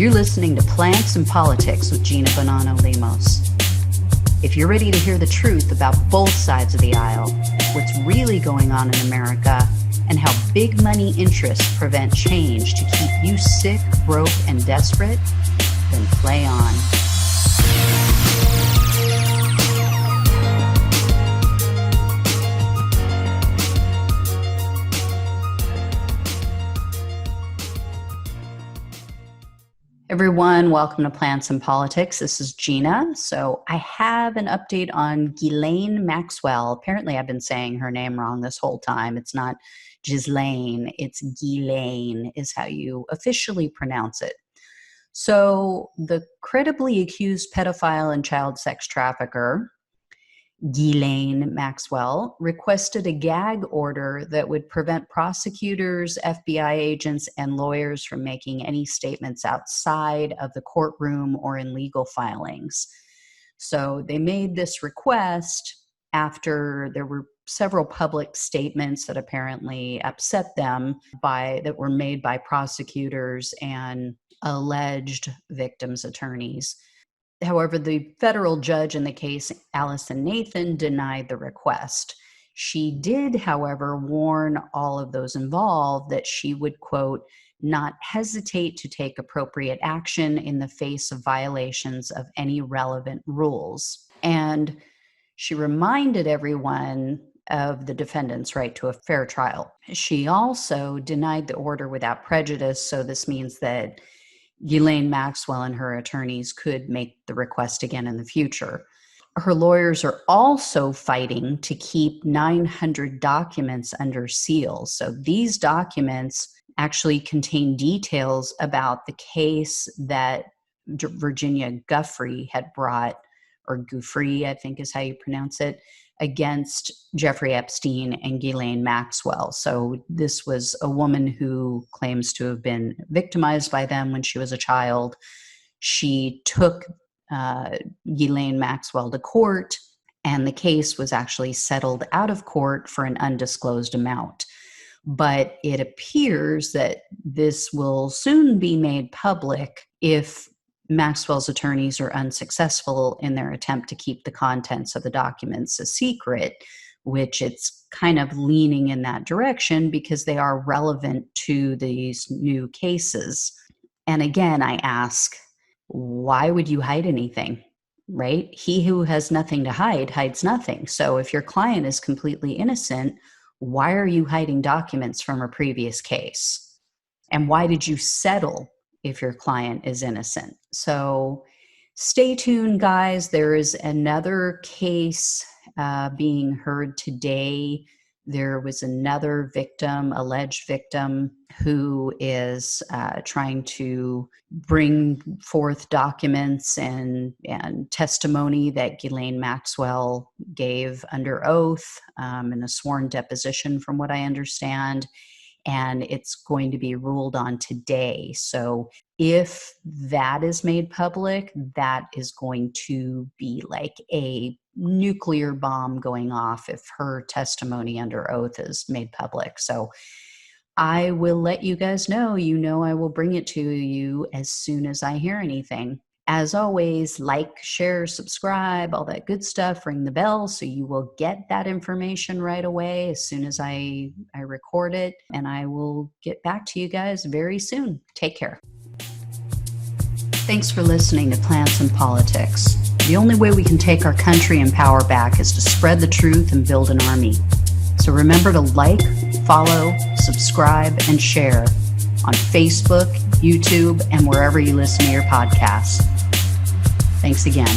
You're listening to Plants and Politics with Gina Bonanno-Lemos. If you're ready to hear the truth about both sides of the aisle, what's really going on in America, and how big money interests prevent change to keep you sick, broke, and desperate, then play on. Everyone, welcome to Plants and Politics. This is Gina. So I have an update on Ghislaine Maxwell. Apparently I've been saying her name wrong this whole time. It's not Ghislaine, it's Ghislaine is how you officially pronounce it. So the credibly accused pedophile and child sex trafficker, Ghislaine Maxwell, requested a gag order that would prevent prosecutors, FBI agents, and lawyers from making any statements outside of the courtroom or in legal filings. So they made this request after there were several public statements that apparently upset them that were made by prosecutors and alleged victims' attorneys. However, the federal judge in the case, Allison Nathan, denied the request. She did, however, warn all of those involved that she would, quote, not hesitate to take appropriate action in the face of violations of any relevant rules. And she reminded everyone of the defendant's right to a fair trial. She also denied the order without prejudice, so this means that Ghislaine Maxwell and her attorneys could make the request again in the future. Her lawyers are also fighting to keep 900 documents under seal. So these documents actually contain details about the case that Virginia Giuffre had brought, or Giuffre, I think is how you pronounce it, against Jeffrey Epstein and Ghislaine Maxwell. So this was a woman who claims to have been victimized by them when she was a child. She took Ghislaine Maxwell to court, and the case was actually settled out of court for an undisclosed amount. But it appears that this will soon be made public if Maxwell's attorneys are unsuccessful in their attempt to keep the contents of the documents a secret, which it's kind of leaning in that direction because they are relevant to these new cases. And again, I ask, why would you hide anything, right? He who has nothing to hide hides nothing. So if your client is completely innocent, why are you hiding documents from a previous case? And why did you settle if your client is innocent? So stay tuned, guys. There is another case being heard today. There was another victim, alleged victim, who is trying to bring forth documents and testimony that Ghislaine Maxwell gave under oath in a sworn deposition, from what I understand. And it's going to be ruled on today. So if that is made public, that is going to be like a nuclear bomb going off if her testimony under oath is made public. So I will let you guys know. You know, I will bring it to you as soon as I hear anything. As always, like, share, subscribe, all that good stuff. Ring the bell so you will get that information right away as soon as I record it. And I will get back to you guys very soon. Take care. Thanks for listening to Plants and Politics. The only way we can take our country and power back is to spread the truth and build an army. So remember to like, follow, subscribe, and share on Facebook, YouTube, and wherever you listen to your podcasts. Thanks again.